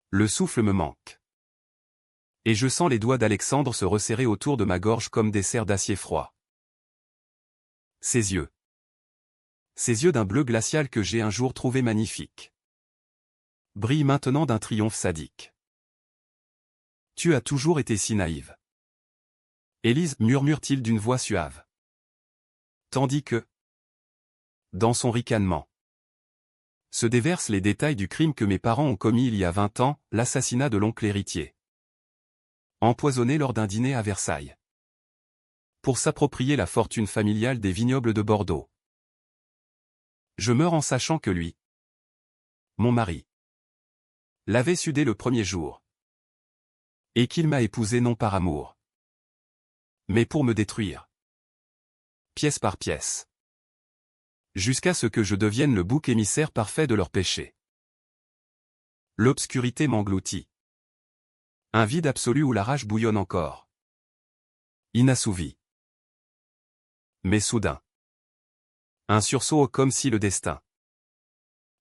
Le souffle me manque. Et je sens les doigts d'Alexandre se resserrer autour de ma gorge comme des serres d'acier froid. Ses yeux. Ses yeux d'un bleu glacial que j'ai un jour trouvé magnifiques. Brillent maintenant d'un triomphe sadique. Tu as toujours été si naïve. Élise, murmure-t-il d'une voix suave. Tandis que, dans son ricanement, se déversent les détails du crime que mes parents ont commis il y a 20 ans, l'assassinat de l'oncle héritier. Empoisonné lors d'un dîner à Versailles. Pour s'approprier la fortune familiale des vignobles de Bordeaux. Je meurs en sachant que lui, mon mari, l'avait su dès le premier jour. Et qu'il m'a épousé non par amour, mais pour me détruire. Pièce par pièce. Jusqu'à ce que je devienne le bouc émissaire parfait de leurs péchés. L'obscurité m'engloutit. Un vide absolu où la rage bouillonne encore. Inassouvi. Mais soudain. Un sursaut comme si le destin,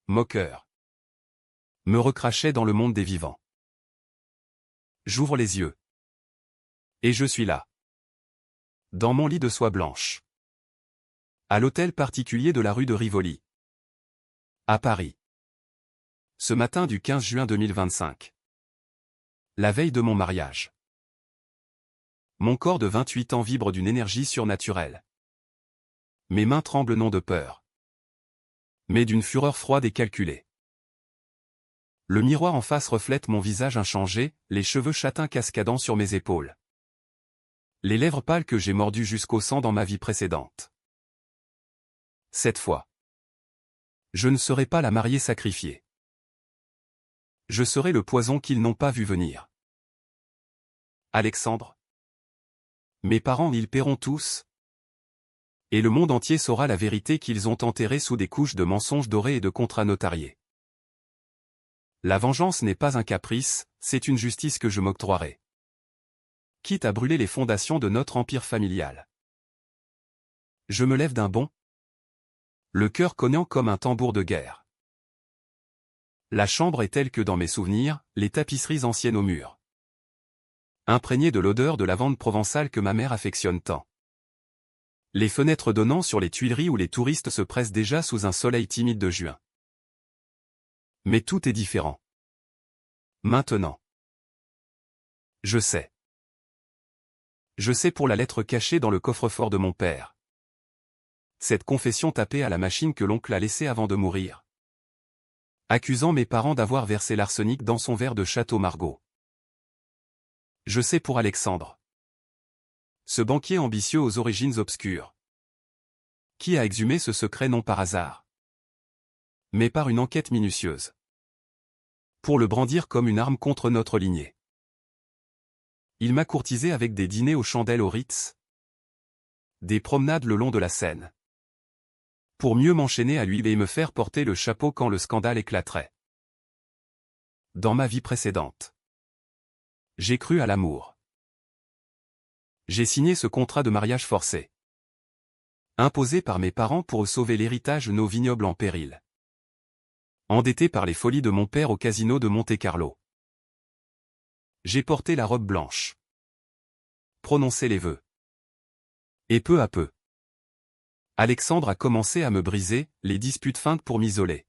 moqueur, me recrachait dans le monde des vivants. J'ouvre les yeux. Et je suis là. Dans mon lit de soie blanche. À l'hôtel particulier de la rue de Rivoli. À Paris. Ce matin du 15 juin 2025. La veille de mon mariage. Mon corps de 28 ans vibre d'une énergie surnaturelle. Mes mains tremblent non de peur, mais d'une fureur froide et calculée. Le miroir en face reflète mon visage inchangé, les cheveux châtains cascadant sur mes épaules. Les lèvres pâles que j'ai mordues jusqu'au sang dans ma vie précédente. Cette fois, je ne serai pas la mariée sacrifiée. Je serai le poison qu'ils n'ont pas vu venir. Alexandre. Mes parents, ils paieront tous. Et le monde entier saura la vérité qu'ils ont enterrée sous des couches de mensonges dorés et de contrats notariés. La vengeance n'est pas un caprice, c'est une justice que je m'octroierai. Quitte à brûler les fondations de notre empire familial. Je me lève d'un bond, le cœur cognant comme un tambour de guerre. La chambre est telle que dans mes souvenirs, les tapisseries anciennes aux murs. Imprégnées de l'odeur de lavande provençale que ma mère affectionne tant. Les fenêtres donnant sur les Tuileries où les touristes se pressent déjà sous un soleil timide de juin. Mais tout est différent. Maintenant. Je sais. Je sais pour la lettre cachée dans le coffre-fort de mon père. Cette confession tapée à la machine que l'oncle a laissée avant de mourir. Accusant mes parents d'avoir versé l'arsenic dans son verre de Château Margaux. Je sais pour Alexandre. Ce banquier ambitieux aux origines obscures. Qui a exhumé ce secret non par hasard, mais par une enquête minutieuse. Pour le brandir comme une arme contre notre lignée. Il m'a courtisé avec des dîners aux chandelles au Ritz. Des promenades le long de la Seine. Pour mieux m'enchaîner à lui et me faire porter le chapeau quand le scandale éclaterait. Dans ma vie précédente, j'ai cru à l'amour. J'ai signé ce contrat de mariage forcé. Imposé par mes parents pour sauver l'héritage de nos vignobles en péril. Endetté par les folies de mon père au casino de Monte-Carlo. J'ai porté la robe blanche. Prononcé les vœux. Et peu à peu, Alexandre a commencé à me briser, les disputes feintes pour m'isoler.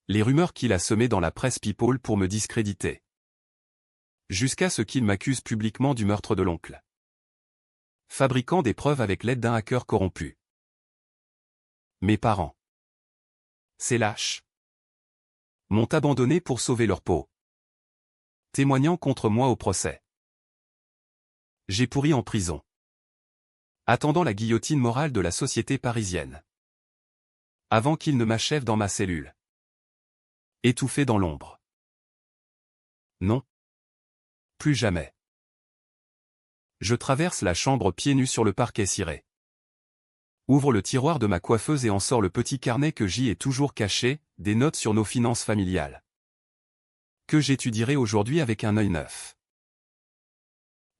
Les rumeurs qu'il a semées dans la presse people pour me discréditer. Jusqu'à ce qu'il m'accuse publiquement du meurtre de l'oncle. Fabriquant des preuves avec l'aide d'un hacker corrompu. Mes parents. Ces lâches. M'ont abandonné pour sauver leur peau. Témoignant contre moi au procès. J'ai pourri en prison. Attendant la guillotine morale de la société parisienne. Avant qu'il ne m'achève dans ma cellule. Étouffé dans l'ombre. Non. Plus jamais. Je traverse la chambre pieds nus sur le parquet ciré. Ouvre le tiroir de ma coiffeuse et en sort le petit carnet que j'y ai toujours caché, des notes sur nos finances familiales. Que j'étudierai aujourd'hui avec un œil neuf.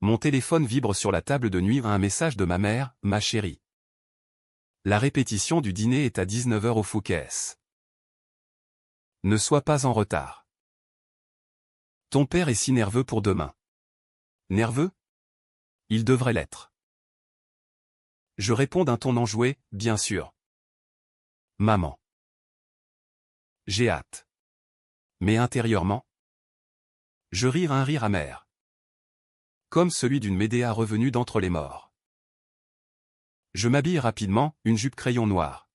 Mon téléphone vibre sur la table de nuit à un message de ma mère, ma chérie. La répétition du dîner est à 19h au Fouquet's. Ne sois pas en retard. Ton père est si nerveux pour demain. Nerveux? Il devrait l'être. Je réponds d'un ton enjoué, bien sûr. Maman. J'ai hâte. Mais intérieurement, je ris un rire amer. Comme celui d'une Médéa revenue d'entre les morts. Je m'habille rapidement, une jupe crayon noire.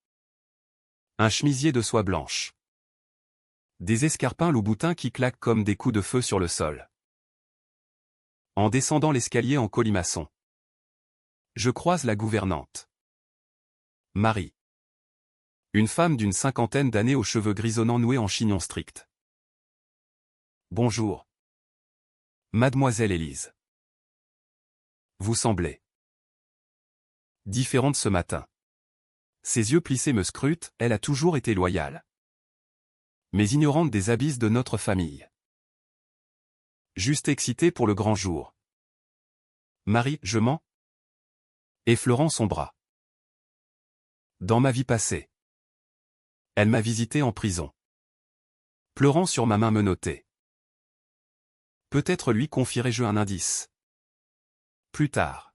Un chemisier de soie blanche. Des escarpins loup-boutin qui claquent comme des coups de feu sur le sol. En descendant l'escalier en colimaçon, je croise la gouvernante. Marie. Une femme d'une cinquantaine d'années aux cheveux grisonnants noués en chignon strict. Bonjour. Mademoiselle Élise. Vous semblez différente ce matin. Ses yeux plissés me scrutent, elle a toujours été loyale. Mais ignorante des abysses de notre famille. Juste excitée pour le grand jour. Marie, je mens? Effleurant son bras. Dans ma vie passée. Elle m'a visité en prison. Pleurant sur ma main menottée. Peut-être lui confierai-je un indice. Plus tard.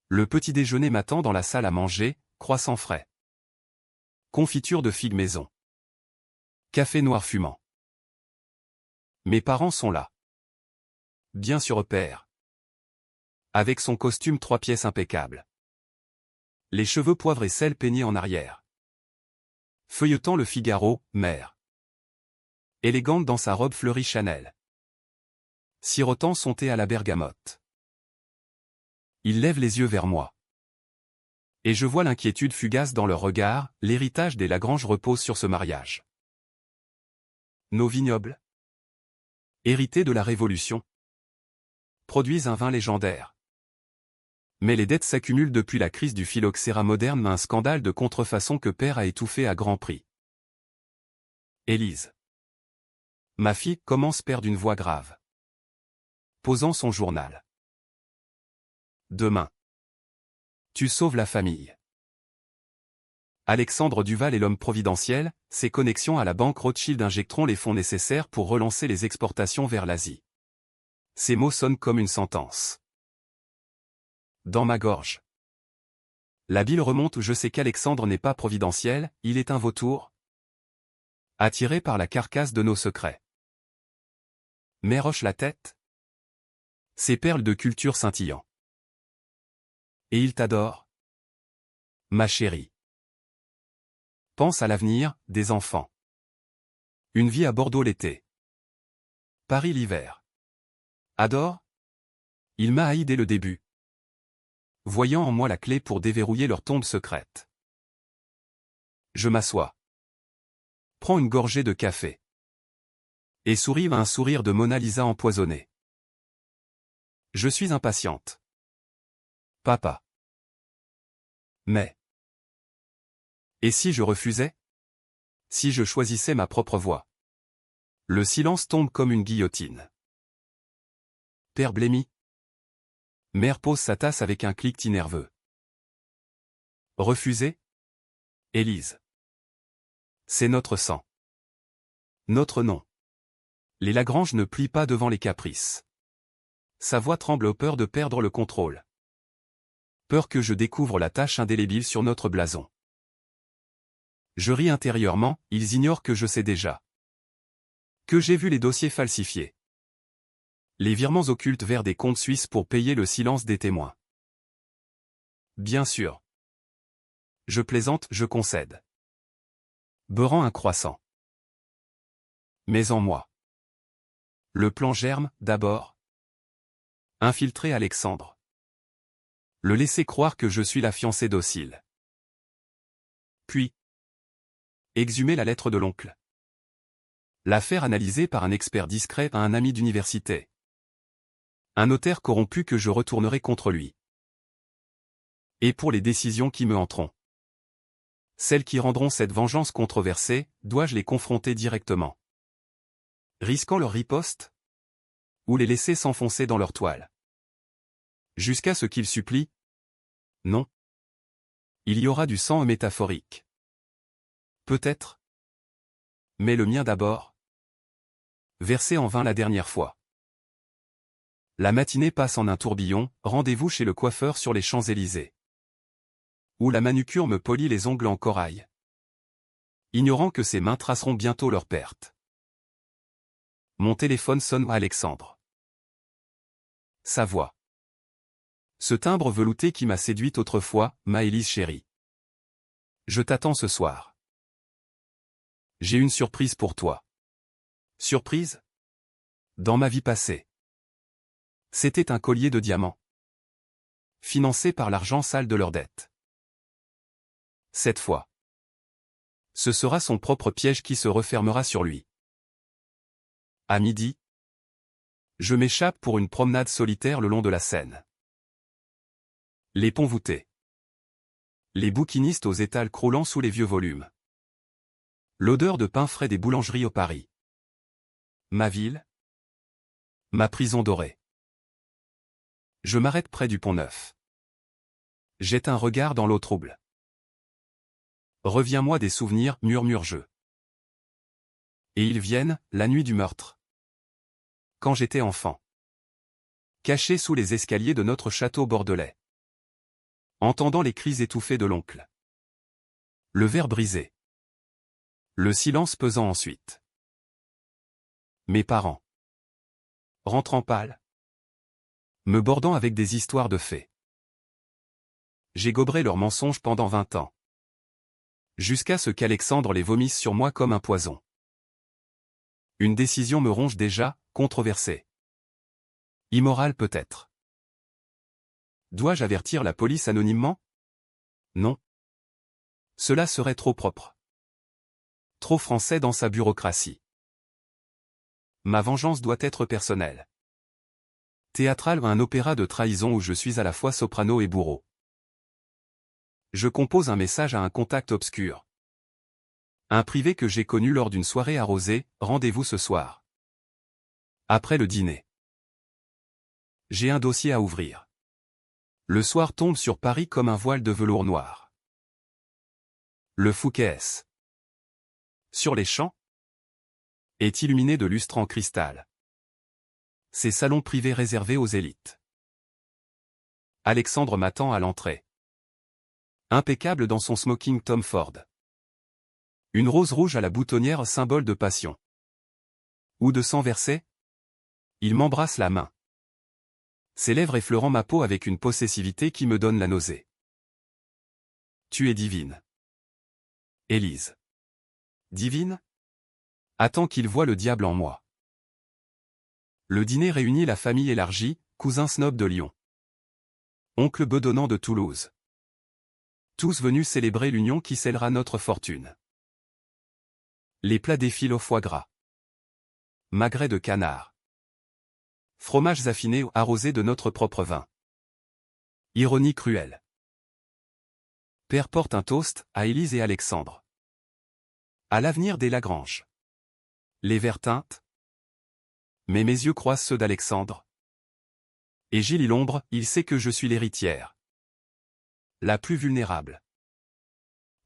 Le petit déjeuner m'attend dans la salle à manger, croissant frais. Confiture de figues maison. Café noir fumant. Mes parents sont là. Bien sûr père. Avec son costume 3 pièces impeccable. Les cheveux poivre et sel peignés en arrière. Feuilletant le Figaro, mère. Élégante dans sa robe fleurie Chanel. Sirotant son thé à la bergamote. Il lève les yeux vers moi. Et je vois l'inquiétude fugace dans leur regard, l'héritage des Lagrange repose sur ce mariage. Nos vignobles, hérités de la Révolution, produisent un vin légendaire. Mais les dettes s'accumulent depuis la crise du phylloxéra moderne, un scandale de contrefaçon que père a étouffé à grand prix. Élise. Ma fille, commence père d'une voix grave. Posant son journal. Demain. Tu sauves la famille. Alexandre Duval est l'homme providentiel, ses connexions à la banque Rothschild injecteront les fonds nécessaires pour relancer les exportations vers l'Asie. Ces mots sonnent comme une sentence. Dans ma gorge. La bile remonte où je sais qu'Alexandre n'est pas providentiel, il est un vautour. Attiré par la carcasse de nos secrets. Mais hoche la tête. Ses perles de culture scintillant. Et il t'adore. Ma chérie. Pense à l'avenir, des enfants. Une vie à Bordeaux l'été. Paris l'hiver. Adore? Il m'a haï dès le début. Voyant en moi la clé pour déverrouiller leur tombe secrète. Je m'assois. Prends une gorgée de café. Et souris à un sourire de Mona Lisa empoisonné. Je suis impatiente. Papa. Mais. Et si je refusais? Si je choisissais ma propre voie? Le silence tombe comme une guillotine. Père blêmi. Mère pose sa tasse avec un cliquetis nerveux. Refuser? Élise. C'est notre sang. Notre nom. Les Lagrange ne plient pas devant les caprices. Sa voix tremble au peur de perdre le contrôle. Peur que je découvre la tache indélébile sur notre blason. Je ris intérieurement, ils ignorent que je sais déjà. Que j'ai vu les dossiers falsifiés. Les virements occultes vers des comptes suisses pour payer le silence des témoins. Bien sûr. Je plaisante, je concède. Beurrant un croissant. Mais en moi. Le plan germe, d'abord. Infiltrer Alexandre. Le laisser croire que je suis la fiancée docile. Puis. Exhumer la lettre de l'oncle. La faire analyser par un expert discret à un ami d'université. Un notaire corrompu que je retournerai contre lui. Et pour les décisions qui me hanteront. Celles qui rendront cette vengeance controversée, dois-je les confronter directement? Risquant leur riposte? Ou les laisser s'enfoncer dans leur toile? Jusqu'à ce qu'ils supplient? Non. Il y aura du sang métaphorique. Peut-être. Mais le mien d'abord. Versé en vain la dernière fois. La matinée passe en un tourbillon, rendez-vous chez le coiffeur sur les Champs-Élysées. Où la manucure me polit les ongles en corail. Ignorant que ses mains traceront bientôt leur perte. Mon téléphone sonne à Alexandre. Sa voix. Ce timbre velouté qui m'a séduite autrefois, Maëlys chérie. Je t'attends ce soir. J'ai une surprise pour toi. Surprise? Dans ma vie passée. C'était un collier de diamants. Financé par l'argent sale de leurs dettes. Cette fois. Ce sera son propre piège qui se refermera sur lui. À midi. Je m'échappe pour une promenade solitaire le long de la Seine. Les ponts voûtés. Les bouquinistes aux étals croulant sous les vieux volumes. L'odeur de pain frais des boulangeries au Paris. Ma ville. Ma prison dorée. Je m'arrête près du Pont-Neuf. Jette un regard dans l'eau trouble. Reviens-moi des souvenirs, murmure-je. Et ils viennent, la nuit du meurtre. Quand j'étais enfant. Caché sous les escaliers de notre château bordelais. Entendant les cris étouffés de l'oncle. Le verre brisé. Le silence pesant ensuite. Mes parents. Rentrant pâles. Me bordant avec des histoires de fées. J'ai gobré leurs mensonges pendant 20 ans. Jusqu'à ce qu'Alexandre les vomisse sur moi comme un poison. Une décision me ronge déjà, controversée. Immorale peut-être. Dois-je avertir la police anonymement? Non. Cela serait trop propre. Trop français dans sa bureaucratie. Ma vengeance doit être personnelle. Théâtrale, un opéra de trahison où je suis à la fois soprano et bourreau. Je compose un message à un contact obscur. Un privé que j'ai connu lors d'une soirée arrosée, rendez-vous ce soir. Après le dîner. J'ai un dossier à ouvrir. Le soir tombe sur Paris comme un voile de velours noir. Le Fouquet. Sur les champs, est illuminé de lustres en cristal. Ces salons privés réservés aux élites. Alexandre m'attend à l'entrée. Impeccable dans son smoking Tom Ford. Une rose rouge à la boutonnière, symbole de passion. Ou de sang versé? Il m'embrasse la main. Ses lèvres effleurant ma peau avec une possessivité qui me donne la nausée. Tu es divine. Élise. Divine? Attends qu'il voie le diable en moi. Le dîner réunit la famille élargie, cousin snob de Lyon. Oncle bedonnant de Toulouse. Tous venus célébrer l'union qui scellera notre fortune. Les plats défilent au foie gras. Magret de canard. Fromages affinés arrosés de notre propre vin. Ironie cruelle. Père porte un toast à Élise et Alexandre. À l'avenir des Lagrange. Les verres teintent. Mais mes yeux croisent ceux d'Alexandre. Et Gilles l'ombre, il sait que je suis l'héritière. La plus vulnérable.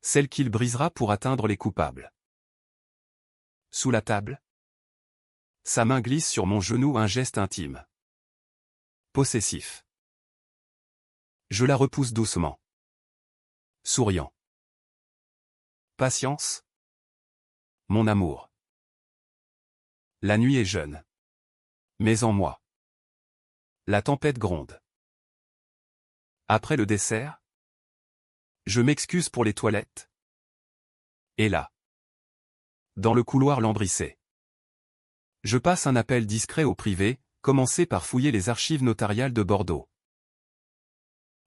Celle qu'il brisera pour atteindre les coupables. Sous la table. Sa main glisse sur mon genou, un geste intime. Possessif. Je la repousse doucement. Souriant. Patience. Mon amour. La nuit est jeune. Mais en moi. La tempête gronde. Après le dessert. Je m'excuse pour les toilettes. Et là. Dans le couloir lambrissé. Je passe un appel discret au privé, commencez par fouiller les archives notariales de Bordeaux.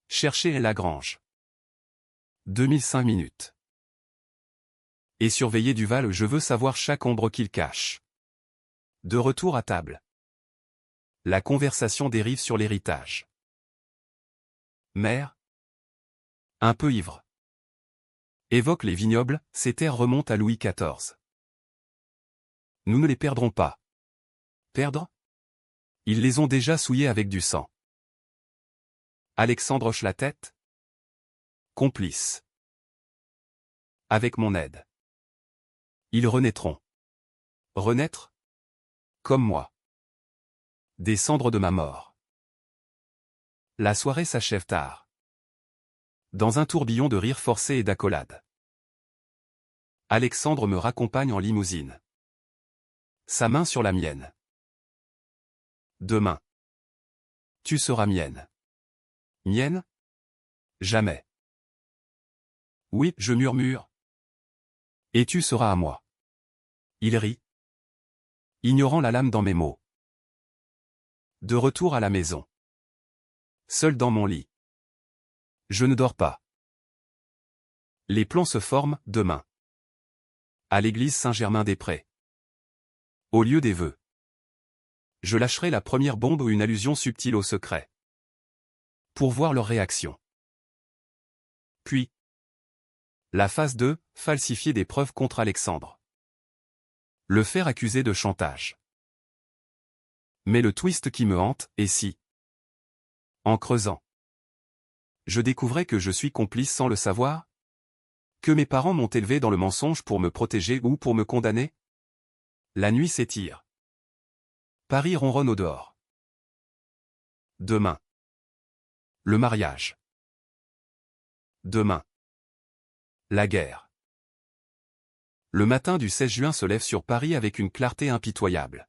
Cherchez Lagrange. 2005 minutes. Et surveiller Duval, je veux savoir chaque ombre qu'il cache. De retour à table. La conversation dérive sur l'héritage. Mère. Un peu ivre. Évoque les vignobles, ces terres remontent à Louis XIV. Nous ne les perdrons pas. Perdre? Ils les ont déjà souillés avec du sang. Alexandre hoche la tête. Complice. Avec mon aide. Ils renaîtront. Renaître? Comme moi. Des cendres de ma mort. La soirée s'achève tard. Dans un tourbillon de rires forcés et d'accolades. Alexandre me raccompagne en limousine. Sa main sur la mienne. Demain. Tu seras mienne. Mienne? Jamais. Oui, je murmure. Et tu seras à moi. Il rit. Ignorant la lame dans mes mots. De retour à la maison. Seul dans mon lit. Je ne dors pas. Les plans se forment, demain. À l'église Saint-Germain-des-Prés. Au lieu des vœux. Je lâcherai la première bombe ou une allusion subtile au secret. Pour voir leur réaction. Puis. La phase 2, falsifier des preuves contre Alexandre. Le faire accuser de chantage. Mais le twist qui me hante, et si. En creusant. Je découvrais que je suis complice sans le savoir? Que mes parents m'ont élevé dans le mensonge pour me protéger ou pour me condamner? La nuit s'étire. Paris ronronne au dehors. Demain. Le mariage. Demain. La guerre. Le matin du 16 juin se lève sur Paris avec une clarté impitoyable.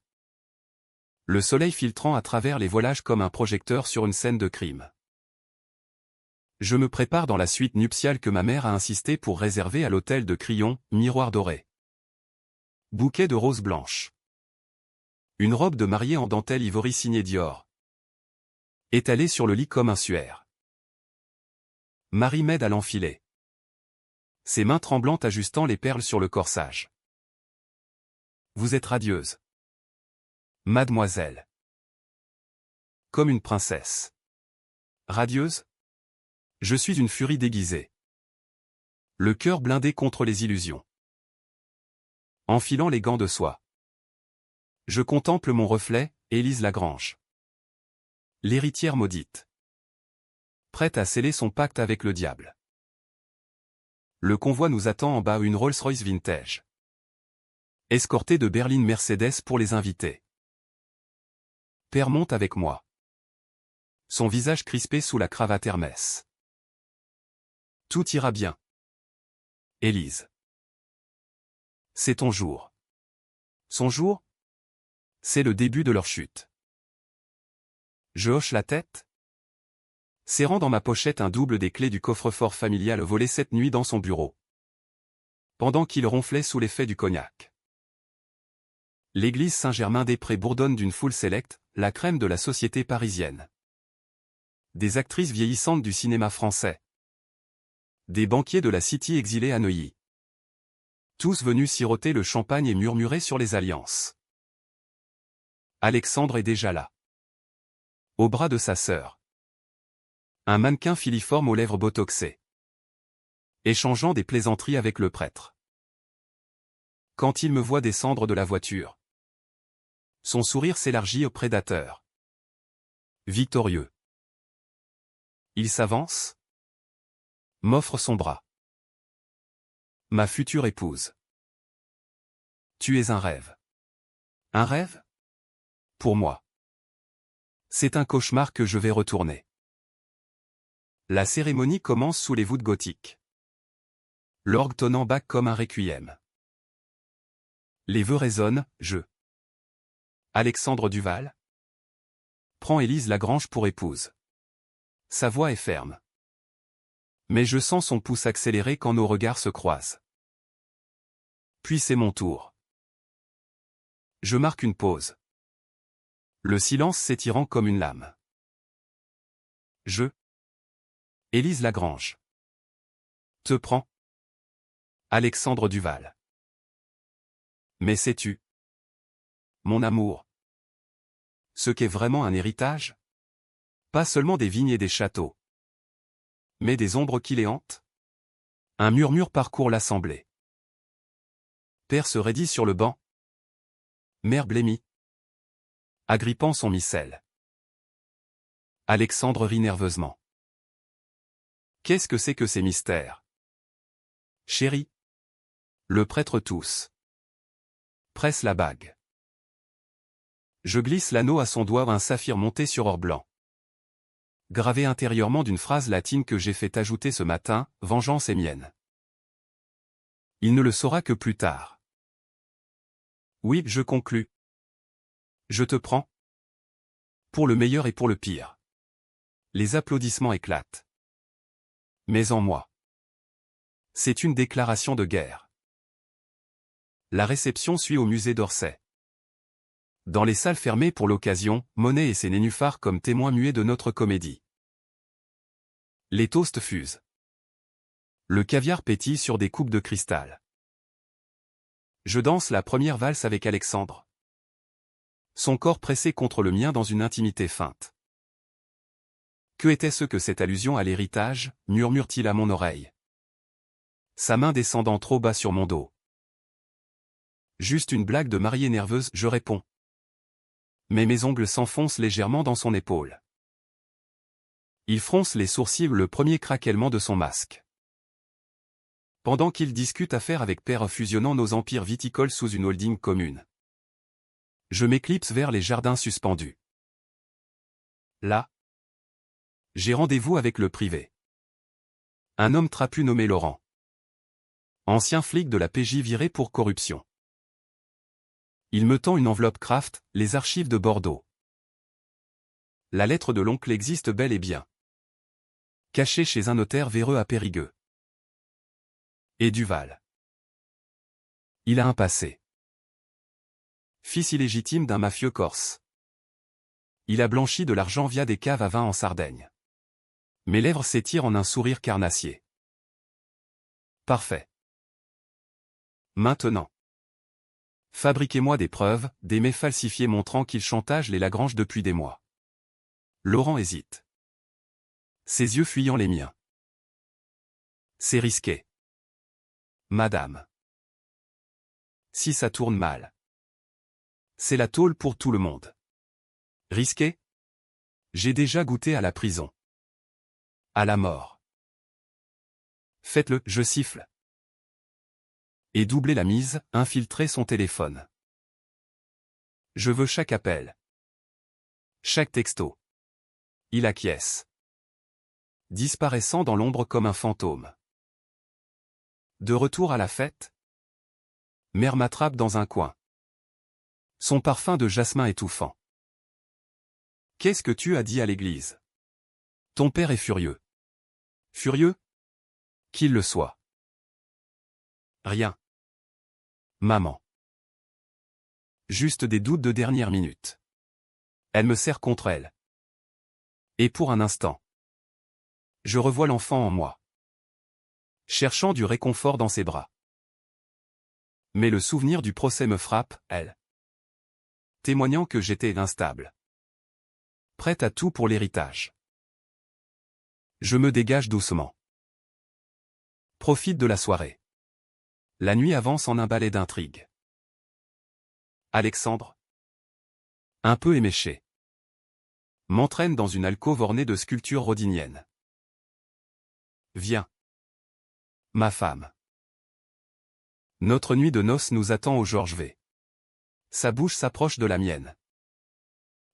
Le soleil filtrant à travers les voilages comme un projecteur sur une scène de crime. Je me prépare dans la suite nuptiale que ma mère a insisté pour réserver à l'hôtel de Crillon, miroir doré. Bouquet de roses blanches. Une robe de mariée en dentelle ivory signée Dior. Étalée sur le lit comme un suaire. Marie m'aide à l'enfiler. Ses mains tremblantes ajustant les perles sur le corsage. Vous êtes radieuse. Mademoiselle. Comme une princesse. Radieuse? Je suis une furie déguisée. Le cœur blindé contre les illusions. Enfilant les gants de soie. Je contemple mon reflet, Élise Lagrange. L'héritière maudite. Prête à sceller son pacte avec le diable. Le convoi nous attend en bas une Rolls-Royce vintage. Escorté de berlines Mercedes pour les invités. Père monte avec moi. Son visage crispé sous la cravate Hermès. Tout ira bien. Élise. C'est ton jour. Son jour? C'est le début de leur chute. Je hoche la tête. Serrant dans ma pochette un double des clés du coffre-fort familial volé cette nuit dans son bureau. Pendant qu'il ronflait sous l'effet du cognac. L'église Saint-Germain-des-Prés bourdonne d'une foule sélecte, la crème de la société parisienne. Des actrices vieillissantes du cinéma français. Des banquiers de la City exilés à Neuilly. Tous venus siroter le champagne et murmurer sur les alliances. Alexandre est déjà là. Au bras de sa sœur. Un mannequin filiforme aux lèvres botoxées. Échangeant des plaisanteries avec le prêtre. Quand il me voit descendre de la voiture. Son sourire s'élargit au prédateur. Victorieux. Il s'avance. M'offre son bras. Ma future épouse. Tu es un rêve. Un rêve? Pour moi. C'est un cauchemar que je vais retourner. La cérémonie commence sous les voûtes gothiques. L'orgue tonnant Bach comme un requiem. Les vœux résonnent, Alexandre Duval. Prends Élise Lagrange pour épouse. Sa voix est ferme. Mais je sens son pouce accélérer quand nos regards se croisent. Puis c'est mon tour. Je marque une pause. Le silence s'étirant comme une lame. Élise Lagrange. Te prends. Alexandre Duval. Mais sais-tu, mon amour, ce qu'est vraiment un héritage? Pas seulement des vignes et des châteaux, mais des ombres qui les hantent? Un murmure parcourt l'assemblée. Père se raidit sur le banc. Mère blêmit, agrippant son missel. Alexandre rit nerveusement. Qu'est-ce que c'est que ces mystères? Chérie. Le prêtre tousse. Presse la bague. Je glisse l'anneau à son doigt, un saphir monté sur or blanc. Gravé intérieurement d'une phrase latine que j'ai fait ajouter ce matin, vengeance est mienne. Il ne le saura que plus tard. Oui, je conclus. Je te prends. Pour le meilleur et pour le pire. Les applaudissements éclatent. Mais en moi. C'est une déclaration de guerre. La réception suit au musée d'Orsay. Dans les salles fermées pour l'occasion, Monet et ses nénuphars comme témoins muets de notre comédie. Les toasts fusent. Le caviar pétille sur des coupes de cristal. Je danse la première valse avec Alexandre. Son corps pressé contre le mien dans une intimité feinte. Que était-ce que cette allusion à l'héritage, murmure-t-il à mon oreille. Sa main descendant trop bas sur mon dos. Juste une blague de mariée nerveuse, je réponds. Mais mes ongles s'enfoncent légèrement dans son épaule. Il fronce les sourcils, le premier craquellement de son masque. Pendant qu'il discute affaires avec père fusionnant nos empires viticoles sous une holding commune. Je m'éclipse vers les jardins suspendus. Là, j'ai rendez-vous avec le privé. Un homme trapu nommé Laurent. Ancien flic de la PJ viré pour corruption. Il me tend une enveloppe Kraft, les archives de Bordeaux. La lettre de l'oncle existe bel et bien. Cachée chez un notaire véreux à Périgueux. Et Duval. Il a un passé. Fils illégitime d'un mafieux corse. Il a blanchi de l'argent via des caves à vin en Sardaigne. Mes lèvres s'étirent en un sourire carnassier. Parfait. Maintenant. Fabriquez-moi des preuves, des mets falsifiés montrant qu'il chantage les Lagrange depuis des mois. Laurent hésite. Ses yeux fuyant les miens. C'est risqué. Madame. Si ça tourne mal. C'est la tôle pour tout le monde. Risqué? J'ai déjà goûté à la prison. À la mort. Faites-le, je siffle. Et doublez la mise, infiltrez son téléphone. Je veux chaque appel. Chaque texto. Il acquiesce. Disparaissant dans l'ombre comme un fantôme. De retour à la fête. Mère m'attrape dans un coin. Son parfum de jasmin étouffant. Qu'est-ce que tu as dit à l'église? Ton père est furieux. Furieux? Qu'il le soit. Rien. Maman. Juste des doutes de dernière minute. Elle me serre contre elle. Et pour un instant. Je revois l'enfant en moi. Cherchant du réconfort dans ses bras. Mais le souvenir du procès me frappe, elle. Témoignant que j'étais instable. Prête à tout pour l'héritage. Je me dégage doucement. Profite de la soirée. La nuit avance en un ballet d'intrigue. Alexandre, un peu éméché, m'entraîne dans une alcôve ornée de sculptures rhodiniennes. Viens. Ma femme. Notre nuit de noces nous attend au Georges V. Sa bouche s'approche de la mienne.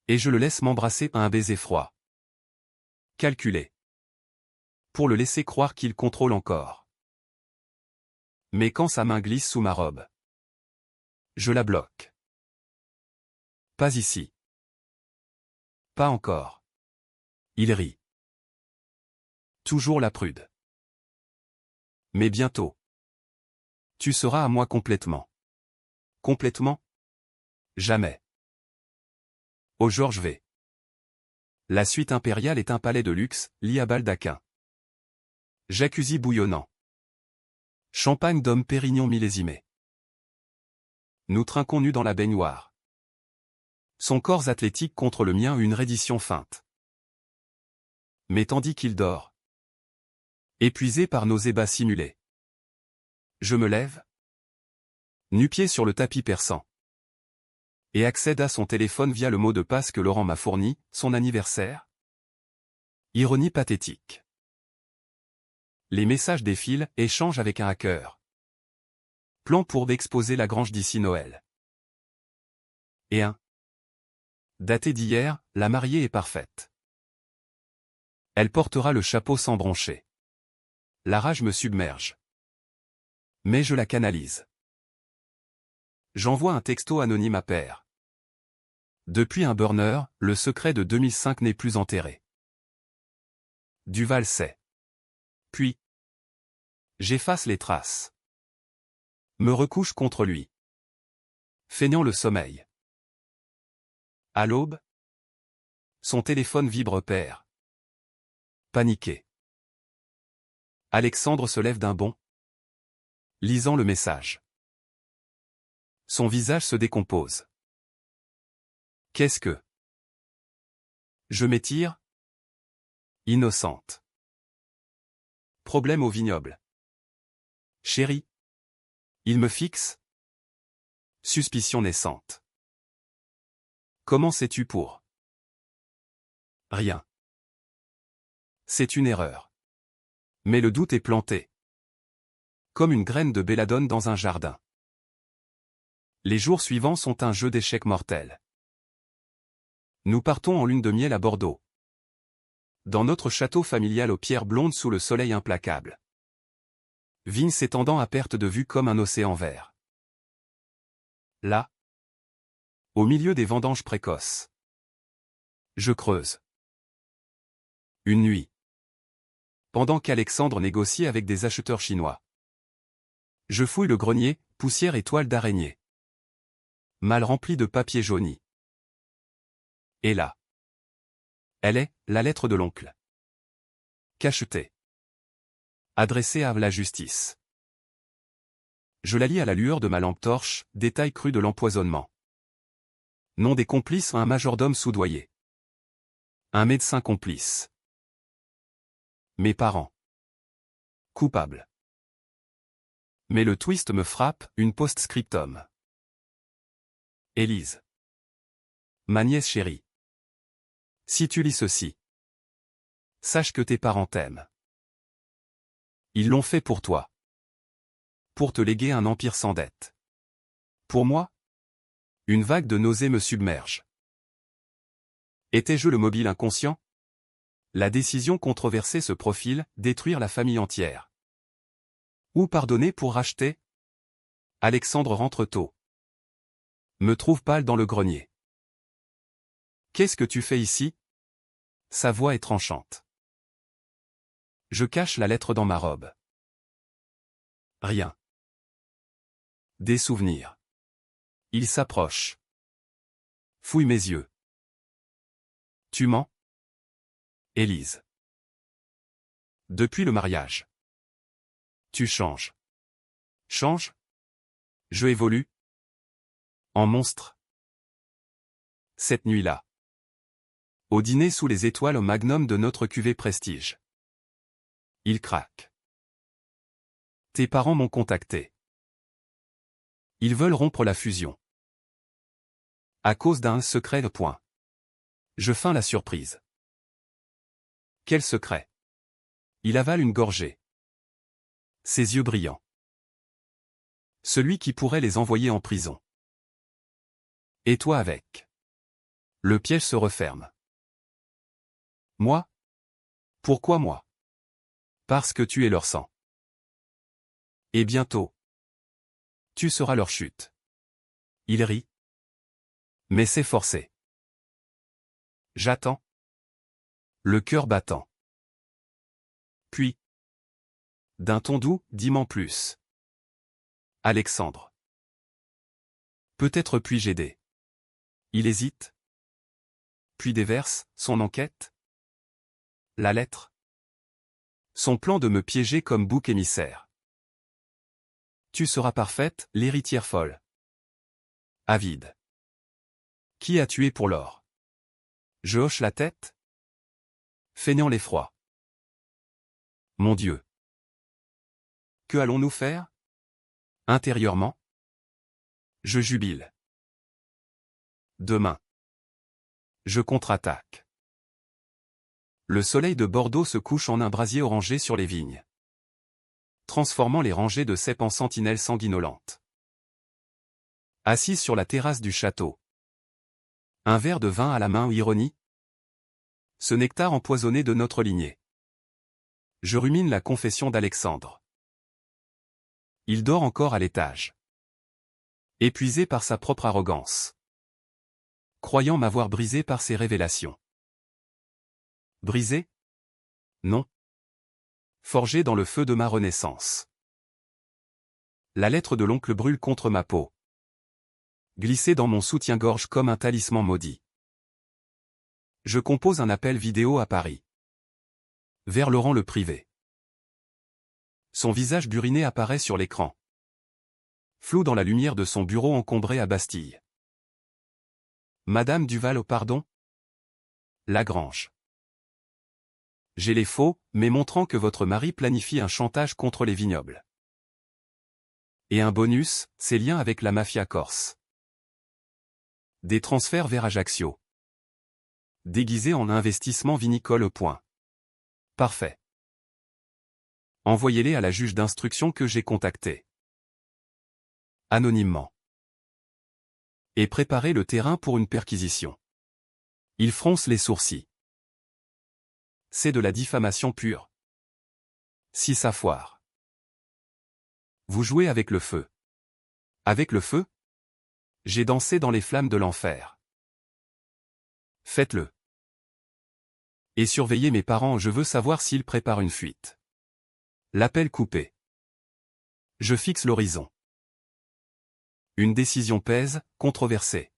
Et je le laisse m'embrasser à un baiser froid. Calculé. Pour le laisser croire qu'il contrôle encore. Mais quand sa main glisse sous ma robe, je la bloque. Pas ici. Pas encore. Il rit. Toujours la prude. Mais bientôt. Tu seras à moi complètement. Complètement? Jamais. Au Georges V. La suite impériale est un palais de luxe, lit à baldaquin. Jacuzzi bouillonnant. Champagne d'homme Pérignon millésimé. Nous trinquons nus dans la baignoire. Son corps athlétique contre le mien une reddition feinte. Mais tandis qu'il dort. Épuisé par nos ébats simulés. Je me lève. Nu-pied sur le tapis perçant. Et accède à son téléphone via le mot de passe que Laurent m'a fourni, son anniversaire. Ironie pathétique. Les messages défilent, échange avec un hacker. Plan pour exposer Lagrange d'ici Noël. Et un Datée d'hier, la mariée est parfaite. Elle portera le chapeau sans broncher. La rage me submerge. Mais je la canalise. J'envoie un texto anonyme à Père. Depuis un burner, le secret de 2005 n'est plus enterré. Duval sait. Puis, j'efface les traces. Me recouche contre lui. Feignant le sommeil. À l'aube, son téléphone vibre. Père. Paniqué. Alexandre se lève d'un bond, lisant le message. Son visage se décompose. Qu'est-ce que... Je m'étire. Innocente. Problème au vignoble. Chérie. Il me fixe. Suspicion naissante. Comment sais-tu pour... Rien. C'est une erreur. Mais le doute est planté. Comme une graine de belladone dans un jardin. Les jours suivants sont un jeu d'échecs mortel. Nous partons en lune de miel à Bordeaux. Dans notre château familial aux pierres blondes sous le soleil implacable. Vignes s'étendant à perte de vue comme un océan vert. Là, au milieu des vendanges précoces. Je creuse. Une nuit. Pendant qu'Alexandre négocie avec des acheteurs chinois. Je fouille le grenier, poussière et toile d'araignée. Mal rempli de papier jauni. Et là. Elle est, la lettre de l'oncle. Cachetée. Adressée à la justice. Je la lis à la lueur de ma lampe torche, détail cru de l'empoisonnement. Nom des complices, un majordome soudoyé. Un médecin complice. Mes parents. Coupables. Mais le twist me frappe, une post-scriptum. Élise. Ma nièce chérie. Si tu lis ceci, sache que tes parents t'aiment. Ils l'ont fait pour toi. Pour te léguer un empire sans dette. Pour moi, une vague de nausées me submerge. Étais-je le mobile inconscient? La décision controversée se profile, détruire la famille entière. Ou pardonner pour racheter? Alexandre rentre tôt. Me trouve pâle dans le grenier. Qu'est-ce que tu fais ici? Sa voix est tranchante. Je cache la lettre dans ma robe. Rien. Des souvenirs. Il s'approche. Fouille mes yeux. Tu mens? Élise. Depuis le mariage. Tu changes. Change? Je évolue. En monstre. Cette nuit-là. Au dîner sous les étoiles au magnum de notre cuvée Prestige. Il craque. Tes parents m'ont contacté. Ils veulent rompre la fusion. À cause d'un secret de point. Je feins la surprise. Quel secret? Il avale une gorgée. Ses yeux brillants. Celui qui pourrait les envoyer en prison. Et toi avec. Le piège se referme. Moi? Pourquoi moi? Parce que tu es leur sang. Et bientôt. Tu seras leur chute. Il rit. Mais c'est forcé. J'attends. Le cœur battant. Puis. D'un ton doux, dis-m'en plus. Alexandre. Peut-être puis-je aider. Il hésite. Puis déverse, son enquête. La lettre. Son plan de me piéger comme bouc émissaire. Tu seras parfaite, l'héritière folle. Avide. Qui a tué pour l'or? Je hoche la tête. Feignant l'effroi. Mon Dieu. Que allons-nous faire? Intérieurement. Je jubile. Demain. Je contre-attaque. Le soleil de Bordeaux se couche en un brasier orangé sur les vignes. Transformant les rangées de cèpes en sentinelles sanguinolentes. Assise sur la terrasse du château. Un verre de vin à la main ou ironie? Ce nectar empoisonné de notre lignée. Je rumine la confession d'Alexandre. Il dort encore à l'étage. Épuisé par sa propre arrogance. Croyant m'avoir brisé par ses révélations. Brisé? Non. Forgé dans le feu de ma renaissance. La lettre de l'oncle brûle contre ma peau. Glissée dans mon soutien-gorge comme un talisman maudit. Je compose un appel vidéo à Paris. Vers Laurent le privé. Son visage buriné apparaît sur l'écran. Flou dans la lumière de son bureau encombré à Bastille. Madame Duval au pardon? Lagrange. J'ai les faux, mais montrant que votre mari planifie un chantage contre les vignobles. Et un bonus, ses liens avec la mafia corse. Des transferts vers Ajaccio. Déguisés en investissement vinicole au point. Parfait. Envoyez-les à la juge d'instruction que j'ai contactée. Anonymement. Et préparez le terrain pour une perquisition. Il fronce les sourcils. C'est de la diffamation pure. Si ça foire. Vous jouez avec le feu. Avec le feu? J'ai dansé dans les flammes de l'enfer. Faites-le. Et surveillez mes parents, je veux savoir s'ils préparent une fuite. L'appel coupé. Je fixe l'horizon. Une décision pèse, controversée.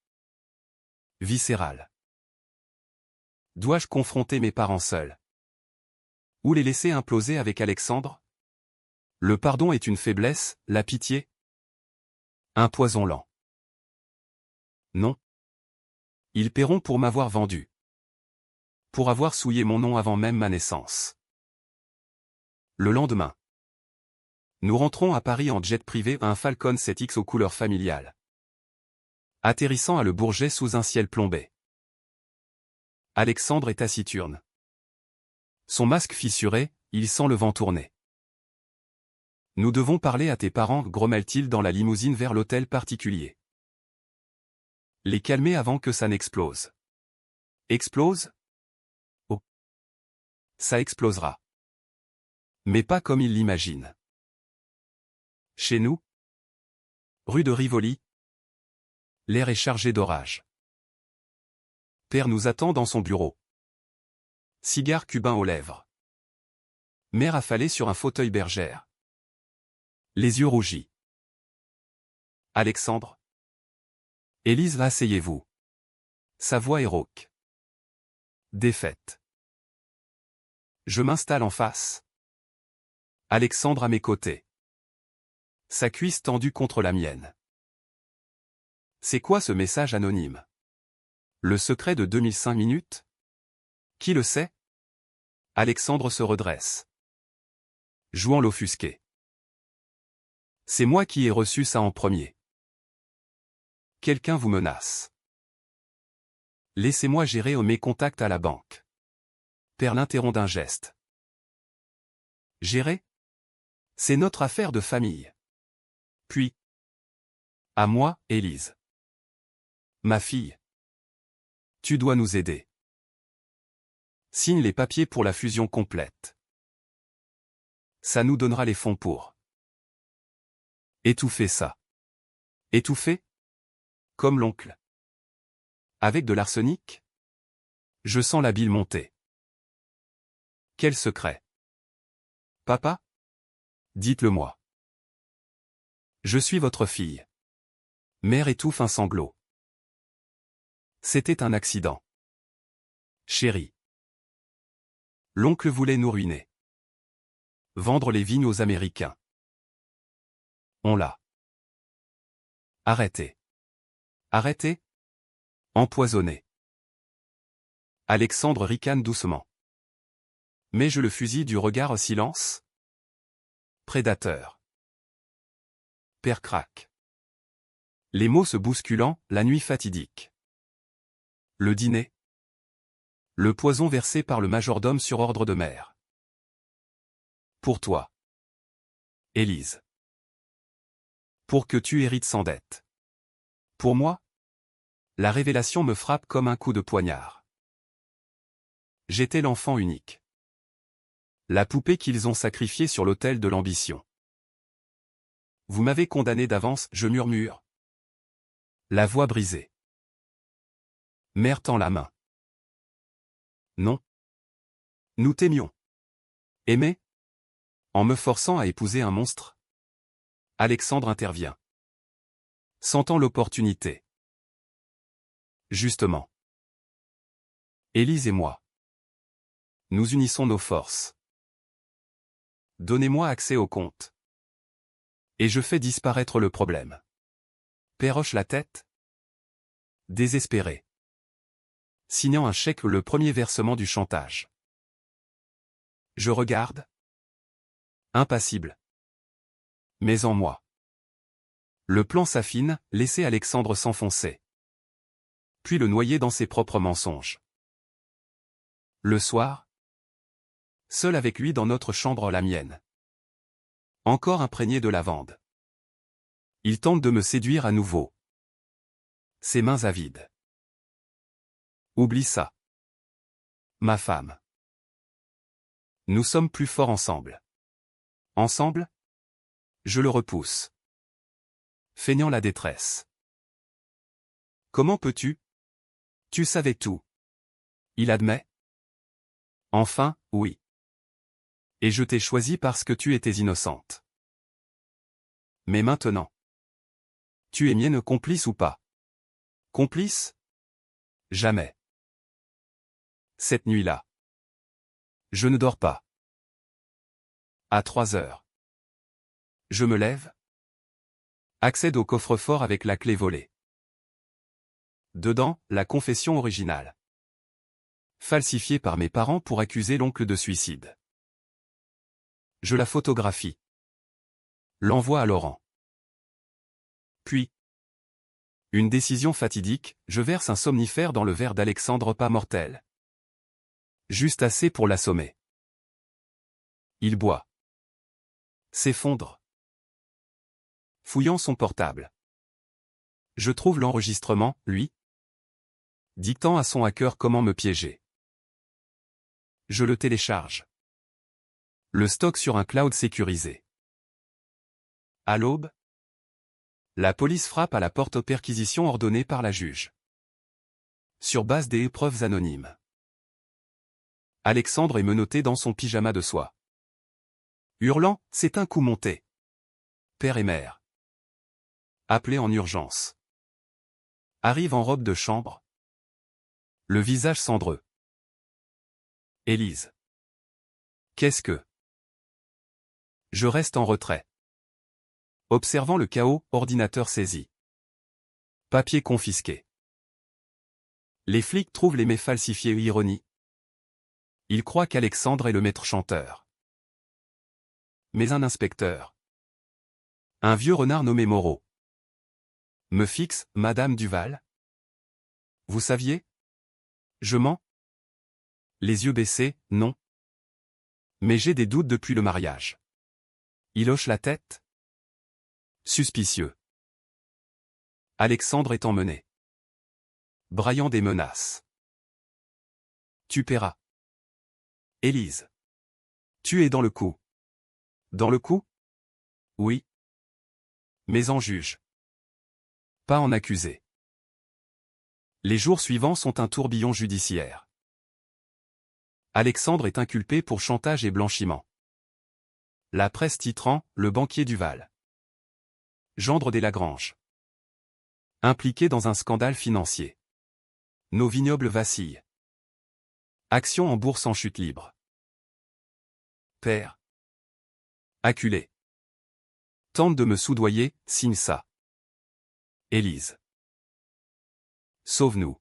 Viscérale. Dois-je confronter mes parents seuls? Ou les laisser imploser avec Alexandre? Le pardon est une faiblesse, la pitié? Un poison lent. Non. Ils paieront pour m'avoir vendu. Pour avoir souillé mon nom avant même ma naissance. Le lendemain. Nous rentrons à Paris en jet privé à un Falcon 7X aux couleurs familiales. Atterrissant à Le Bourget sous un ciel plombé. Alexandre est taciturne. Son masque fissuré, il sent le vent tourner. Nous devons parler à tes parents, grommelle-t-il dans la limousine vers l'hôtel particulier. Les calmer avant que ça n'explose. Explose? Oh. Ça explosera. Mais pas comme il l'imagine. Chez nous? Rue de Rivoli. L'air est chargé d'orage. Père nous attend dans son bureau. Cigare cubain aux lèvres. Mère affalée sur un fauteuil bergère. Les yeux rougis. Alexandre? Élise, asseyez-vous. Sa voix est rauque. Défaite. Je m'installe en face. Alexandre à mes côtés. Sa cuisse tendue contre la mienne. C'est quoi ce message anonyme? Le secret de 2005 minutes? Qui le sait? Alexandre se redresse. Jouant l'offusqué. C'est moi qui ai reçu ça en premier. Quelqu'un vous menace. Laissez-moi gérer mes contacts à la banque. Père l'interrompt d'un geste. Gérer? C'est notre affaire de famille. Puis. À moi, Élise. Ma fille. Tu dois nous aider. Signe les papiers pour la fusion complète. Ça nous donnera les fonds pour. Étouffer ça. Étouffer? Comme l'oncle. Avec de l'arsenic? Je sens la bile monter. Quel secret? Papa? Dites-le-moi. Je suis votre fille. Mère étouffe un sanglot. C'était un accident. Chérie. L'oncle voulait nous ruiner. Vendre les vignes aux Américains. On l'a. Arrêtez. Arrêtez? Empoisonné. Alexandre ricane doucement. Mais je le fusille du regard, silence. Prédateur. Père craque. Les mots se bousculant, la nuit fatidique. Le dîner. Le poison versé par le majordome sur ordre de mère. Pour toi. Élise. Pour que tu hérites sans dette. Pour moi? La révélation me frappe comme un coup de poignard. J'étais l'enfant unique. La poupée qu'ils ont sacrifiée sur l'autel de l'ambition. Vous m'avez condamné d'avance, je murmure. La voix brisée. Mère tend la main. Non. Nous t'aimions. Aimer? En me forçant à épouser un monstre? Alexandre intervient. Sentant l'opportunité. Justement. Élise et moi. Nous unissons nos forces. Donnez-moi accès au compte. Et je fais disparaître le problème. Père hoche la tête. Désespéré. Signant un chèque le premier versement du chantage. Je regarde. Impassible. Mais en moi. Le plan s'affine, laisser Alexandre s'enfoncer. Puis le noyer dans ses propres mensonges. Le soir. Seul avec lui dans notre chambre, la mienne. Encore imprégné de lavande. Il tente de me séduire à nouveau. Ses mains avides. Oublie ça. Ma femme. Nous sommes plus forts ensemble. Ensemble? Je le repousse. Feignant la détresse. Comment peux-tu? Tu savais tout. Il admet. Enfin, oui. Et je t'ai choisi parce que tu étais innocente. Mais maintenant. Tu es mienne, complice ou pas? Complice? Jamais. Cette nuit-là. Je ne dors pas. À 3 heures. Je me lève. Accède au coffre-fort avec la clé volée. Dedans, la confession originale. Falsifiée par mes parents pour accuser l'oncle de suicide. Je la photographie. L'envoie à Laurent. Puis, une décision fatidique, je verse un somnifère dans le verre d'Alexandre, pas mortel. Juste assez pour l'assommer. Il boit. S'effondre. Fouillant son portable. Je trouve l'enregistrement, lui. Dictant à son hacker comment me piéger. Je le télécharge. Le stocke sur un cloud sécurisé. À l'aube, la police frappe à la porte aux perquisitions ordonnées par la juge. Sur base des épreuves anonymes. Alexandre est menotté dans son pyjama de soie. Hurlant, c'est un coup monté. Père et mère. Appelés en urgence. Arrive en robe de chambre. Le visage cendreux. Élise. Qu'est-ce que? Je reste en retrait. Observant le chaos, ordinateur saisi. Papier confisqué. Les flics trouvent les mails falsifiés, ironie. Ils croient qu'Alexandre est le maître chanteur. Mais un inspecteur. Un vieux renard nommé Moreau. Me fixe, Madame Duval. Vous saviez? Je mens? Les yeux baissés, non. Mais j'ai des doutes depuis le mariage. Il hoche la tête? Suspicieux. Alexandre est emmené. Braillant des menaces. Tu paieras. Élise. Tu es dans le coup. Dans le coup? Oui. Mais en juge. Pas en accusé. Les jours suivants sont un tourbillon judiciaire. Alexandre est inculpé pour chantage et blanchiment. La presse titrant « Le banquier Duval ». Gendre des Lagrange. Impliqué dans un scandale financier. Nos vignobles vacillent. Actions en bourse en chute libre. Père. Acculé. Tente de me soudoyer, signe ça. Élise. Sauve-nous.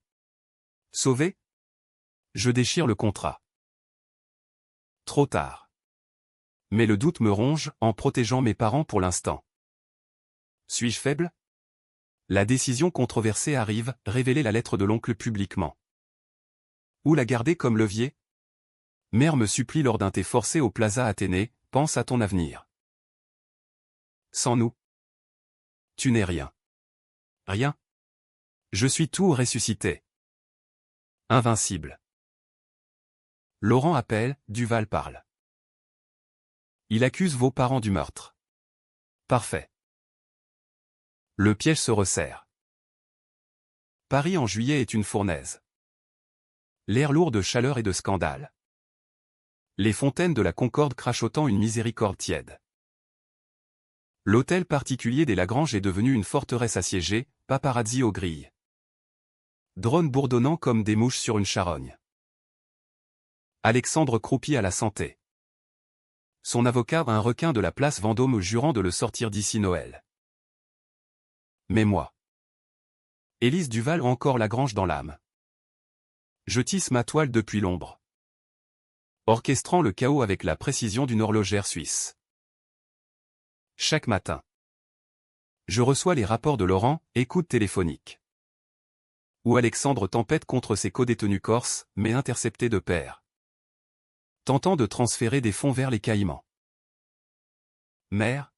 Sauver? Je déchire le contrat. Trop tard. Mais le doute me ronge, en protégeant mes parents pour l'instant. Suis-je faible? La décision controversée arrive, révéler la lettre de l'oncle publiquement. Où la garder comme levier? Mère me supplie lors d'un thé forcé au Plaza Athénée, pense à ton avenir. Sans nous. Tu n'es rien. Rien. Je suis tout ressuscité. Invincible. Laurent appelle, Duval parle. Il accuse vos parents du meurtre. Parfait. Le piège se resserre. Paris en juillet est une fournaise. L'air lourd de chaleur et de scandale. Les fontaines de la Concorde crachotant une miséricorde tiède. L'hôtel particulier des Lagrange est devenu une forteresse assiégée, paparazzi aux grilles. Drones bourdonnant comme des mouches sur une charogne. Alexandre croupit à la santé. Son avocat un requin de la place Vendôme jurant de le sortir d'ici Noël. Mais moi. Élise Duval a encore Lagrange dans l'âme. Je tisse ma toile depuis l'ombre. Orchestrant le chaos avec la précision d'une horlogère suisse. Chaque matin. Je reçois les rapports de Laurent, écoute téléphonique. Où Alexandre tempête contre ses codétenus corses, mais intercepté de pair. Tentant de transférer des fonds vers les Caïmans. Mère.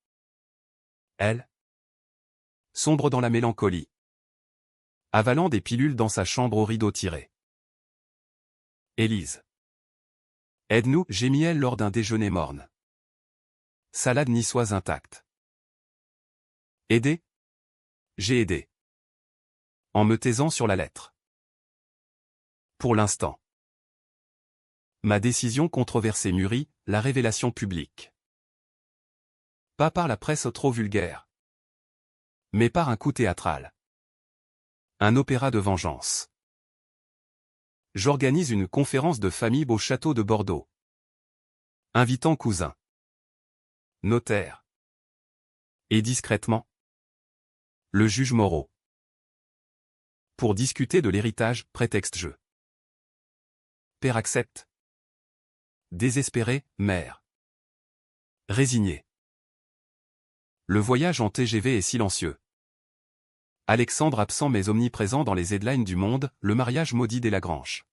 Elle. Sombre dans la mélancolie. Avalant des pilules dans sa chambre aux rideaux tirés. Élise. Aide-nous, gémit-elle lors d'un déjeuner morne. Salade niçoise intacte. Aider? J'ai aidé. En me taisant sur la lettre. Pour l'instant. Ma décision controversée mûrit, la révélation publique. Pas par la presse trop vulgaire. Mais par un coup théâtral. Un opéra de vengeance. J'organise une conférence de famille au château de Bordeaux. Invitant cousins. Notaire. Et discrètement. Le juge Moreau. Pour discuter de l'héritage, prétexte jeu. Père accepte. Désespéré, mère. Résigné. Le voyage en TGV est silencieux. Alexandre absent mais omniprésent dans les headlines du Monde, le mariage maudit des Lagrange.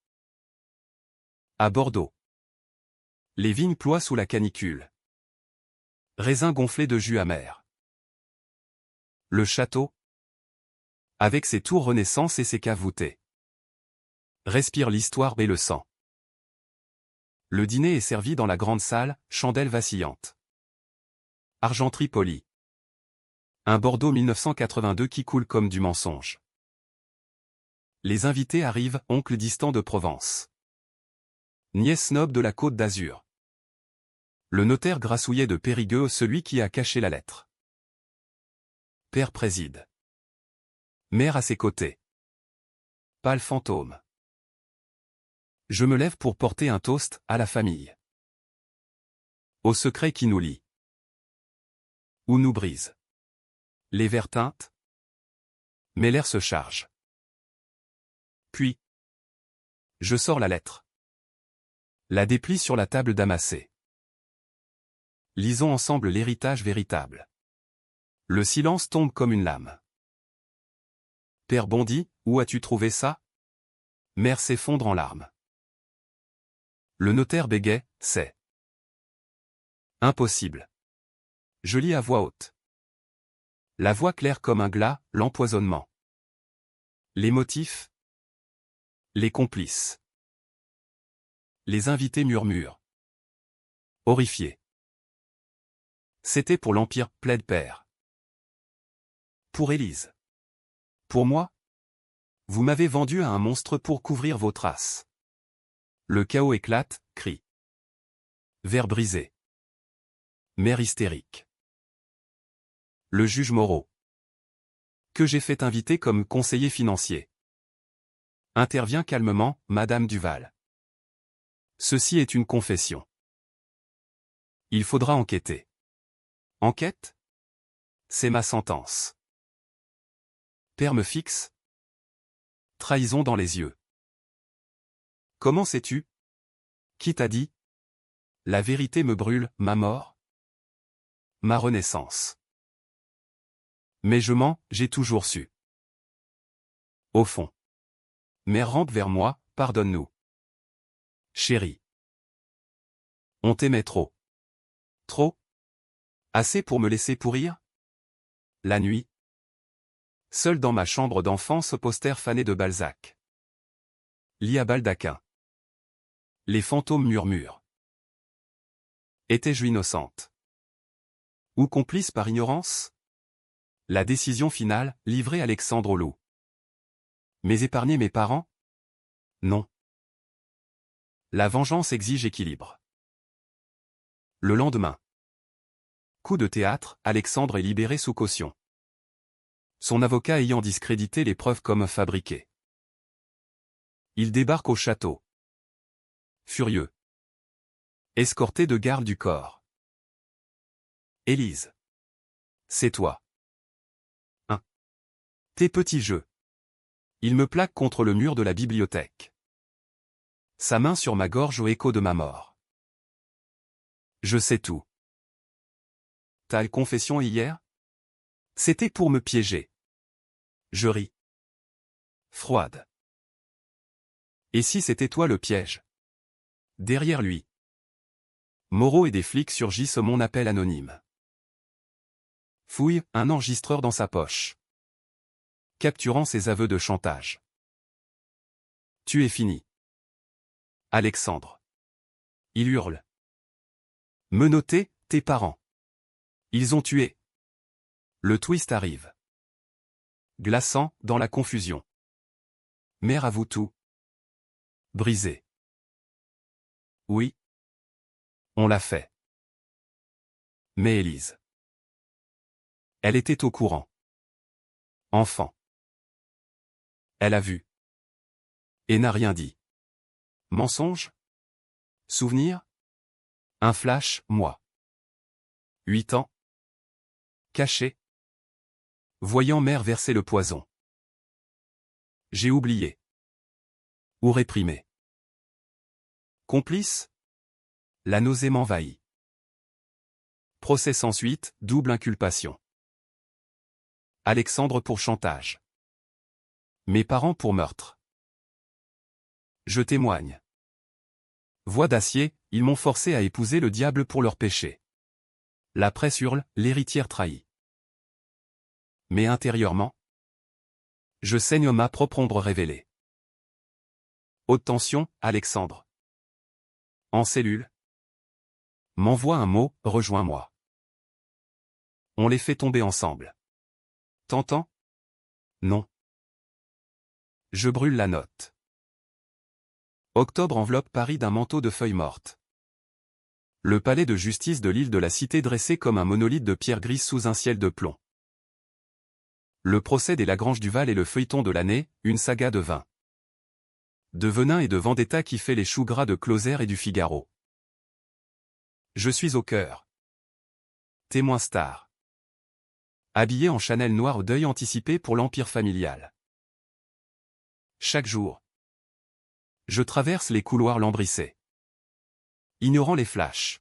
À Bordeaux. Les vignes ploient sous la canicule. Raisins gonflés de jus amer. Le château. Avec ses tours Renaissance et ses caves voûtées. Respire l'histoire et le sang. Le dîner est servi dans la grande salle, chandelle vacillante. Argenterie polie. Un Bordeaux 1982 qui coule comme du mensonge. Les invités arrivent, oncle distant de Provence. Nièce snob de la Côte d'Azur. Le notaire grassouillet de Périgueux, celui qui a caché la lettre. Père préside. Mère à ses côtés. Pâle fantôme. Je me lève pour porter un toast à la famille. Au secret qui nous lie. Ou nous brise. Les verres teintent. Mais l'air se charge. Puis. Je sors la lettre. La déplie sur la table damassée. Lisons ensemble l'héritage véritable. Le silence tombe comme une lame. Père bondit, où as-tu trouvé ça? Mère s'effondre en larmes. Le notaire bégaie, c'est impossible. Je lis à voix haute. La voix claire comme un glas, l'empoisonnement. Les motifs. Les complices. Les invités murmurent. Horrifiés. C'était pour l'Empire, plaide père. Pour Élise. Pour moi? Vous m'avez vendu à un monstre pour couvrir vos traces. Le chaos éclate, crie. Verre brisé. Mère hystérique. Le juge Moreau. Que j'ai fait inviter comme conseiller financier. Intervient calmement, Madame Duval. Ceci est une confession. Il faudra enquêter. Enquête? C'est ma sentence. Père me fixe. Trahison dans les yeux. Comment sais-tu? Qui t'a dit? La vérité me brûle, ma mort? Ma renaissance. Mais je mens, j'ai toujours su. Au fond. Mère rampe vers moi, pardonne-nous. Chérie. On t'aimait trop. Trop? Assez pour me laisser pourrir? La nuit. Seul dans ma chambre d'enfance, poster fané de Balzac. Lit à baldaquin. Les fantômes murmurent. Étais-je innocente? Ou complice par ignorance? La décision finale, livrer Alexandre au loup. Mais épargner mes parents? Non. La vengeance exige équilibre. Le lendemain. Coup de théâtre, Alexandre est libéré sous caution. Son avocat ayant discrédité les preuves comme fabriquées. Il débarque au château. Furieux. Escorté de gardes du corps. Élise. C'est toi. Tes petits jeux. Il me plaque contre le mur de la bibliothèque. Sa main sur ma gorge au écho de ma mort. Je sais tout. Ta confession hier? C'était pour me piéger. Je ris. Froide. Et si c'était toi le piège? Derrière lui. Moreau et des flics surgissent mon appel anonyme. Fouille, un enregistreur dans sa poche. Capturant ses aveux de chantage. Tu es fini. Alexandre. Il hurle. Menotté, tes parents. Ils ont tué. Le twist arrive. Glaçant, dans la confusion. Mère avoue tout. Brisé. Oui. On l'a fait. Mais Élise. Elle était au courant. Enfant. Elle a vu. Et n'a rien dit. Mensonge? Souvenir? Un flash, moi. 8 ans. Caché. Voyant mère verser le poison. J'ai oublié. Ou réprimé. Complice? La nausée m'envahit. Procès sans suite, double inculpation. Alexandre pour chantage. Mes parents pour meurtre. Je témoigne. Voix d'acier, ils m'ont forcé à épouser le diable pour leur péché. La presse hurle, l'héritière trahie. Mais intérieurement, je saigne ma propre ombre révélée. Haute tension, Alexandre. En cellule. M'envoie un mot, rejoins-moi. On les fait tomber ensemble. T'entends? Non. Je brûle la note. Octobre enveloppe Paris d'un manteau de feuilles mortes. Le palais de justice de l'île de la Cité dressé comme un monolithe de pierre grise sous un ciel de plomb. Le procès des Lagrange Duval est le feuilleton de l'année, une saga de vin. De venin et de vendetta qui fait les choux gras de Closer et du Figaro. Je suis au cœur. Témoin star. Habillé en Chanel noir au deuil anticipé pour l'empire familial. Chaque jour. Je traverse les couloirs lambrissés. Ignorant les flashs.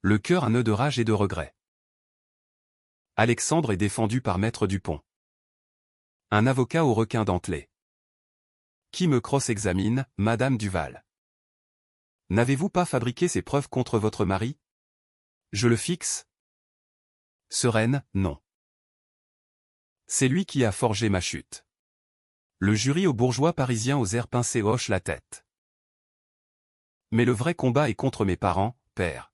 Le cœur un nœud de rage et de regret. Alexandre est défendu par Maître Dupont. Un avocat au requin dentelé. Qui me cross-examine, Madame Duval. N'avez-vous pas fabriqué ces preuves contre votre mari? Je le fixe? Sereine, non. C'est lui qui a forgé ma chute. Le jury aux bourgeois parisiens aux airs pincés hoche la tête. Mais le vrai combat est contre mes parents, père.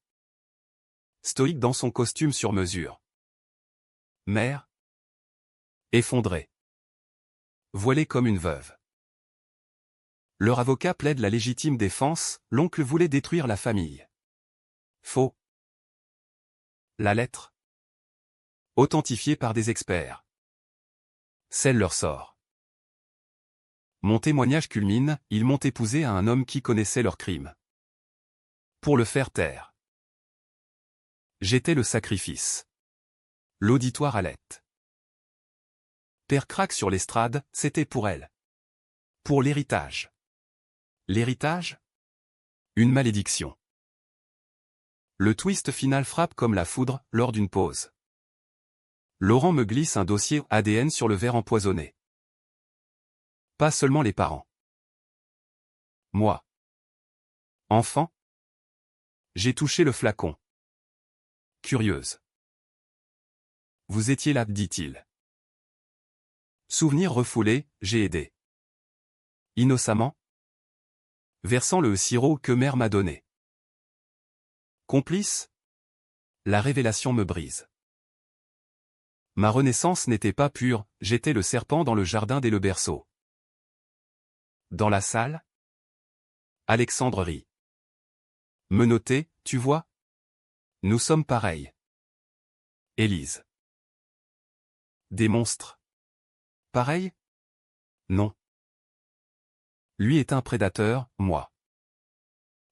Stoïque dans son costume sur mesure. Mère. Effondrée. Voilée comme une veuve. Leur avocat plaide la légitime défense, l'oncle voulait détruire la famille. Faux. La lettre. Authentifiée par des experts. Scelle leur sort. Mon témoignage culmine, ils m'ont épousé à un homme qui connaissait leurs crimes. Pour le faire taire. J'étais le sacrifice. L'auditoire halète. Père craque sur l'estrade, c'était pour elle. Pour l'héritage. L'héritage? Une malédiction. Le twist final frappe comme la foudre, lors d'une pause. Laurent me glisse un dossier ADN sur le verre empoisonné. Pas seulement les parents. Moi. Enfant. J'ai touché le flacon. Curieuse. Vous étiez là, dit-il. Souvenir refoulé, j'ai aidé. Innocemment. Versant le sirop que mère m'a donné. Complice. La révélation me brise. Ma renaissance n'était pas pure, j'étais le serpent dans le jardin dès le berceau. Dans la salle. Alexandre rit. Menotté, tu vois? Nous sommes pareils. Élise. Des monstres. Pareil? Non. Lui est un prédateur, moi.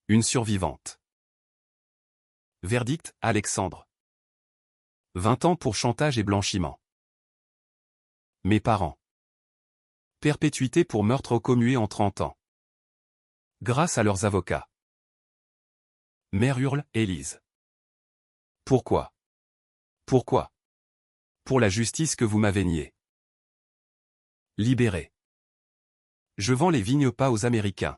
Une survivante. Verdict, Alexandre. 20 ans pour chantage et blanchiment. Mes parents. Perpétuité pour meurtre commué en 30 ans. Grâce à leurs avocats. Mère hurle, Élise. Pourquoi? Pourquoi? Pour la justice que vous m'avez niée. Libéré. Je vends les vignes pas aux Américains,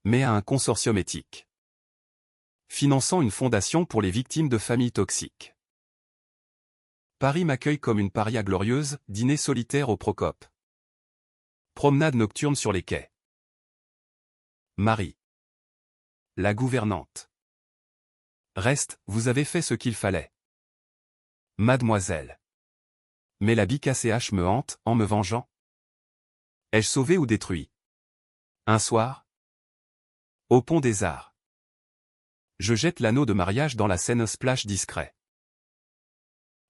mais à un consortium éthique. Finançant une fondation pour les victimes de familles toxiques. Paris m'accueille comme une paria glorieuse, dîner solitaire au Procope. Promenade nocturne sur les quais. Marie. La gouvernante. Reste, vous avez fait ce qu'il fallait. Mademoiselle. Mais la BKCH me hante, en me vengeant. Ai-je sauvé ou détruit? Un soir. Au pont des Arts. Je jette l'anneau de mariage dans la Seine splash discret.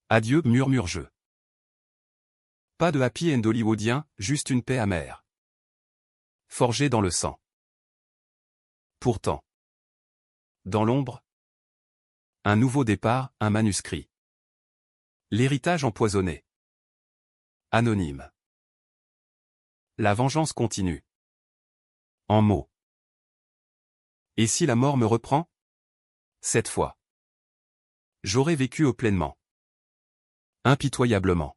Adieu, murmure-je. Pas de happy end hollywoodien, juste une paix amère. Forgée dans le sang. Pourtant. Dans l'ombre. Un nouveau départ, un manuscrit. L'héritage empoisonné. Anonyme. La vengeance continue. En mots. Et si la mort me reprend? Cette fois. J'aurai vécu au pleinement. Impitoyablement.